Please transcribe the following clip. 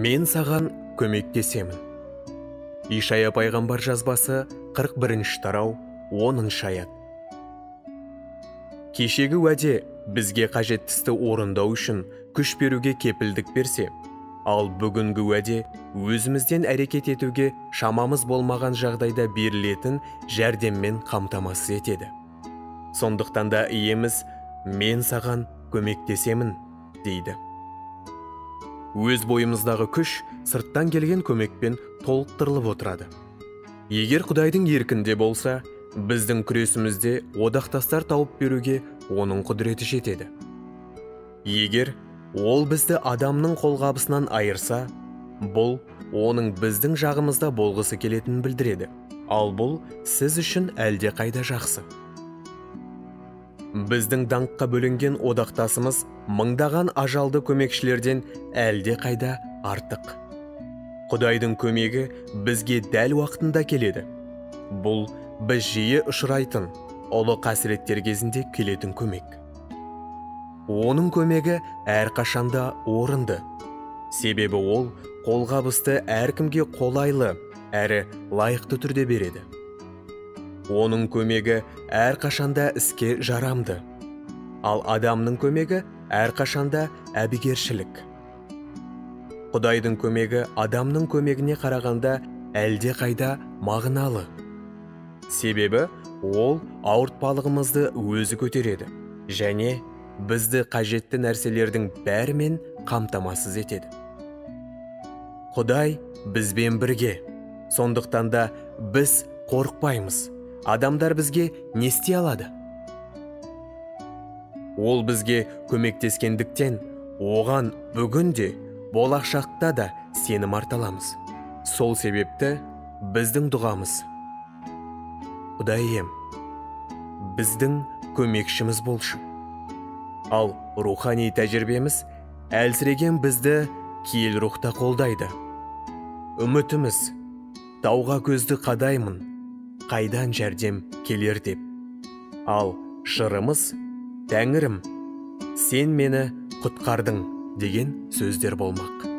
Мен саған көмектесемін. Ишая пайғамбар жазбасы 41-ші тарау 10-шы аят. Кешегі уәде бізге қажеттісті орындау үшін күш беруге кепілдік берсе, ал бүгінгі уәде өзімізден әрекет етуге шамамыз болмаған жағдайда берілетін жәрдеммен қамтамасыз етеді. Сондықтан да иеміз «Мен саған көмектесемін» дейді. Өз бойымыздағы күш сырттан келген көмекпен толықтырылып отырады. Егер Құдайдың еркінде болса, біздің күресімізде одақтастар тауып беруге оның құдіреті жетеді. Егер ол бізді адамның қолғабысынан айырса, бұл оның біздің жағымызда болғысы келетінін білдіреді. Ал бұл сіз үшін әлде қайда жақсы. Біздің даңққа бөлінген одақтасымыз мыңдаған ажалды көмекшілерден әлде қайда артық. Құдайдың көмегі бізге дәл уақытында келеді. Бұл біз жиі ұшырайтын ұлы қасіреттер кезінде келетін көмек. Оның көмегі әрқашанда орынды. Себебі ол қолғабысты әркімге қолайлы әрі лайықты түрде береді. Оның көмегі әрқашанда іске жарамды. Ал адамның көмегі әрқашанда әбігершілік. Құдайдың көмегі адамның көмегіне қарағанда әлде қайда мағыналы. Себебі ол ауыртпалығымызды өзі көтереді және бізді қажетті нәрселердің бәрімен қамтамасыз етеді. Құдай бізбен бірге. Сондықтан да біз қорықпаймыз. Адамдар бізге не істей алады? Ол бізге көмектескендіктен, оған бүгін де, болашақта да сенім арталамыз. Сол себепті біздің дұғамыз: Құдайым, біздің көмекшіміз болшы. Ал рухани тәжірибеміз әлсіреген бізді киел рухта қолдайды. Үмітіміз: тауға көзді қадаймын, қайдан жәрдем келер деп. Ал жырымыз: Тәңірім, сен мені құтқардың деген сөздер болмақ.